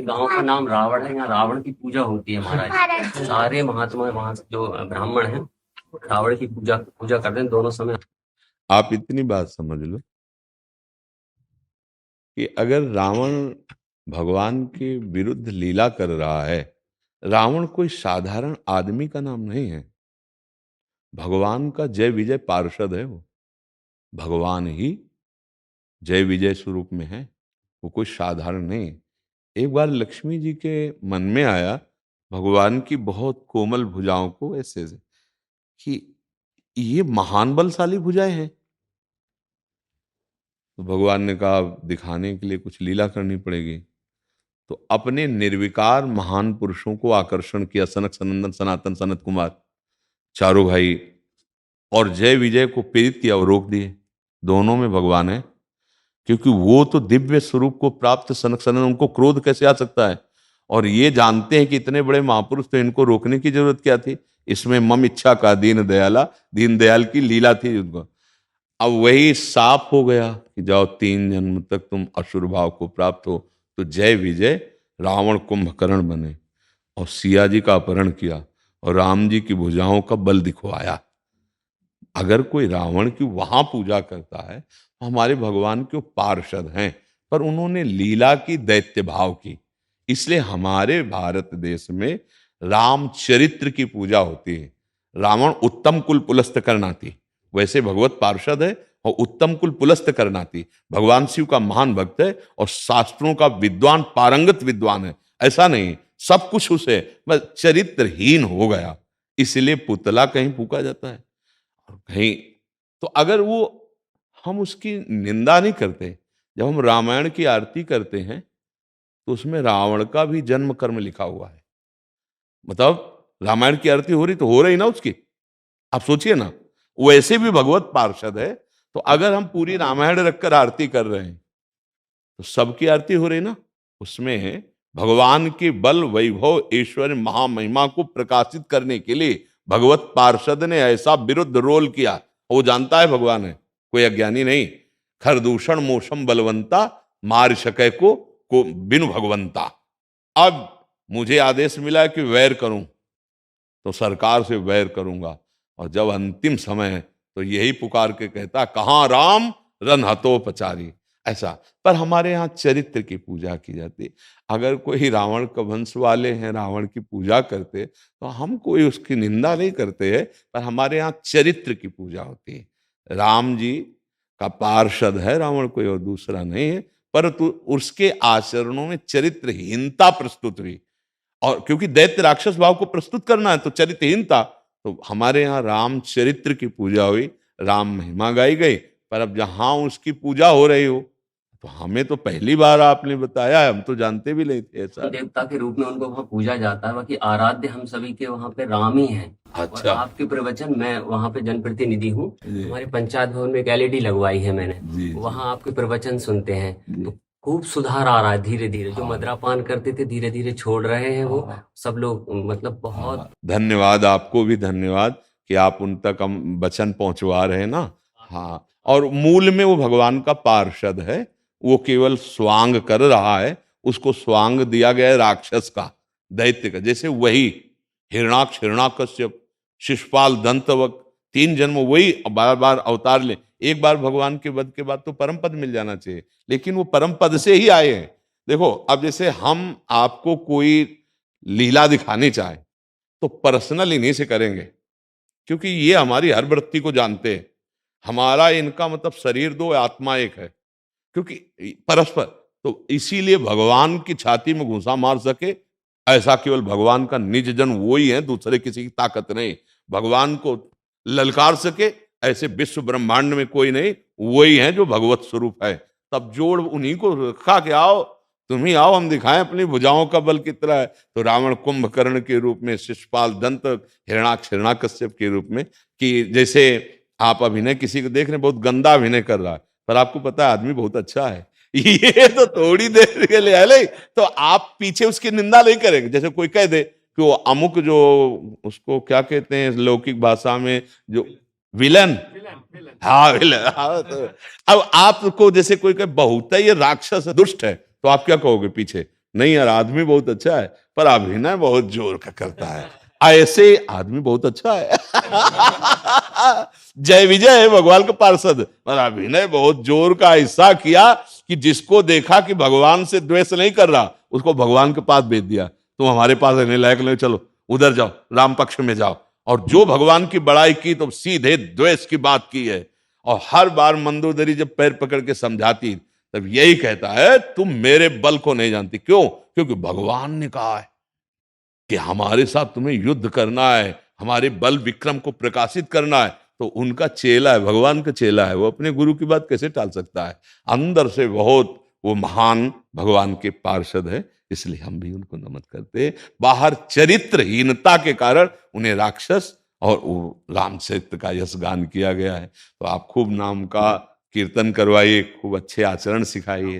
गांव का नाम रावण है, यहाँ रावण की पूजा होती है महाराज। सारे महात्मा वहाँ जो ब्राह्मण हैं रावण की पूजा पूजा करते हैं दोनों समय। आप इतनी बात समझ लो कि अगर रावण भगवान के विरुद्ध लीला कर रहा है, रावण कोई साधारण आदमी का नाम नहीं है। भगवान का जय विजय पार्षद है वो। भगवान ही जय विजय स्वरूप में है, वो कोई साधारण नहीं है। एक बार लक्ष्मी जी के मन में आया भगवान की बहुत कोमल भुजाओं को ऐसे से कि ये महान बलशाली भुजाएं हैं। तो भगवान ने कहा दिखाने के लिए कुछ लीला करनी पड़ेगी। तो अपने निर्विकार महान पुरुषों को आकर्षण किया, सनक सनंदन सनातन सनत कुमार चारों भाई, और जय विजय को प्रेरित किया और रोक दिए। दोनों में भगवान है, क्योंकि वो तो दिव्य स्वरूप को प्राप्त सनक सनंदन, उनको क्रोध कैसे आ सकता है। और ये जानते हैं कि इतने बड़े महापुरुष, तो इनको रोकने की जरूरत क्या थी। इसमें मम इच्छा का दीन दयाला, दीन दयाल की लीला थी उनको। अब वही साफ हो गया कि जाओ 3 जन्म तक तुम असुर भाव को प्राप्त हो। तो जय विजय रावण कुंभकर्ण बने और सिया जी का अपहरण किया और राम जी की भुजाओं का बल दिखवाया। अगर कोई रावण की वहां पूजा करता है तो हमारे भगवान के वो पार्षद हैं, पर उन्होंने लीला की, दैत्य भाव की। इसलिए हमारे भारत देश में रामचरित्र की पूजा होती है। रावण उत्तम कुल पुलस्त करनाती, वैसे भगवत पार्षद है और उत्तम कुल पुलस्त करनाती। भगवान शिव का महान भक्त है और शास्त्रों का विद्वान, पारंगत विद्वान है। ऐसा नहीं सब कुछ उसे, बस चरित्रहीन हो गया, इसलिए पुतला कहीं फूका जाता है और कहीं। तो अगर वो, हम उसकी निंदा नहीं करते। जब हम रामायण की आरती करते हैं तो उसमें रावण का भी जन्म कर्म लिखा हुआ है। मतलब रामायण की आरती हो रही तो हो रही ना उसकी, आप सोचिए ना। वैसे भी भगवत पार्षद है, तो अगर हम पूरी रामायण रखकर आरती कर रहे हैं तो सबकी आरती हो रही ना। उसमें भगवान के बल, वैभव, ऐश्वर्य, महामहिमा को प्रकाशित करने के लिए भगवत पार्षद ने ऐसा विरुद्ध रोल किया। वो जानता है भगवान है, कोई अज्ञानी नहीं। खरदूषण मोशम बलवंता, मार सके को बिनु भगवंता। अब मुझे आदेश मिला है कि वैर करूं तो सरकार से वैर करूंगा, और जब अंतिम समय है तो यही पुकार के कहता कहां राम रन हतोपचारी। ऐसा। पर हमारे यहाँ चरित्र की पूजा की जाती है। अगर कोई रावण का वंश वाले हैं, रावण की पूजा करते, तो हम कोई उसकी निंदा नहीं करते हैं, पर हमारे यहाँ चरित्र की पूजा होती है। राम जी का पार्षद है रावण, कोई और दूसरा नहीं है, परंतु उसके आचरणों में चरित्रहीनता प्रस्तुत हुई। और क्योंकि दैत्य राक्षस भाव को प्रस्तुत करना है तो चरित्रहीनता। तो हमारे यहाँ रामचरित्र की पूजा हुई, राम महिमा गाई गई। पर अब जहां उसकी पूजा हो रही हो, तो हमें तो पहली बार आपने बताया है, हम तो जानते भी नहीं थे ऐसा। देवता के रूप में उनको वहाँ पूजा जाता है, बाकी आराध्य हम सभी के वहाँ पे राम ही हैं। और अच्छा। आपके प्रवचन, मैं वहाँ पे जनप्रतिनिधि हूँ, जी हमारे पंचायत भवन में एक एलईडी लगवाई है मैंने, जी जी वहाँ आपके प्रवचन सुनते हैं जी। तो खूब सुधार आ रहा है धीरे धीरे। जो हाँ मद्रापान करते थे धीरे धीरे छोड़ रहे हैं वो हाँ सब लोग, मतलब बहुत। हाँ। धन्यवाद, आपको भी धन्यवाद कि आप उन तक हम वचन पहुंचवा रहे हैं ना। हाँ, और मूल में वो भगवान का पार्षद है, वो केवल स्वांग कर रहा है। उसको स्वांग दिया गया है राक्षस का, दैत्य का। जैसे वही हिरणाक्ष, हिरणाकश्यप, शिशुपाल, दंतवक, 3 जन्म वही बार बार अवतार ले। एक बार भगवान के वध के बाद तो परम पद मिल जाना चाहिए, लेकिन वो परम पद से ही आए हैं। देखो, अब जैसे हम आपको कोई लीला दिखानी चाहे तो पर्सनल इन्हीं से करेंगे, क्योंकि ये हमारी हर वृत्ति को जानते हैं। हमारा इनका मतलब शरीर दो, आत्मा एक है, क्योंकि परस्पर। तो इसीलिए भगवान की छाती में घुसा मार सके ऐसा केवल भगवान का निज जन वो ही है, दूसरे किसी की ताकत नहीं। भगवान को ललकार सके ऐसे विश्व ब्रह्मांड में कोई नहीं, वही है जो भगवत स्वरूप है। तब जोड़ उन्हीं को रखा के आओ, तुम ही आओ, हम दिखाएं अपनी भुजाओं का बल कितना है। तो रावण कुंभकर्ण के रूप में, शिशुपाल, दंत, हिरणाक्ष, हिरणाकश्यप के रूप में। कि जैसे आप अभिनय किसी को देख रहे हैं, बहुत गंदा अभिनय कर रहा है, पर आपको पता है आदमी बहुत अच्छा है, ये तो थोड़ी देर के लिए है, तो आप पीछे उसकी निंदा नहीं करेंगे। जैसे कोई कह दे कि वो अमुक, जो उसको क्या कहते हैं लौकिक भाषा में, जो विलन। हाँ विलन। हाँ, तो अब आपको जैसे कोई कहे बहुत है ये राक्षस है, दुष्ट है, तो आप क्या कहोगे पीछे? नहीं यार आदमी बहुत अच्छा है पर अभिनय बहुत जोर का करता है, ऐसे आदमी बहुत अच्छा है। जय विजय है भगवान का पार्षद, पर अभिनय बहुत जोर का ऐसा किया कि जिसको देखा कि भगवान से द्वेष नहीं कर रहा उसको भगवान के पास भेज दिया, तुम हमारे पास रहने लायक नहीं, चलो उधर जाओ, राम पक्ष में जाओ। और जो भगवान की बड़ाई की तो सीधे द्वेष की बात की है। और हर बार मंदोदरी जब पैर पकड़ के समझाती तब यही कहता है तुम मेरे बल को नहीं जानती। क्यों? क्योंकि भगवान ने कहा है कि हमारे साथ तुम्हें युद्ध करना है, हमारे बल विक्रम को प्रकाशित करना है। तो उनका चेला है, भगवान का चेला है, वो अपने गुरु की बात कैसे टाल सकता है? अंदर से बहुत वो महान भगवान के पार्षद है, इसलिए हम भी उनको नमन करते। बाहर चरित्रहीनता के कारण उन्हें राक्षस और वो राम चरित्र का यश गान किया गया है। तो आप खूब नाम का कीर्तन करवाइए, खूब अच्छे आचरण सिखाइए।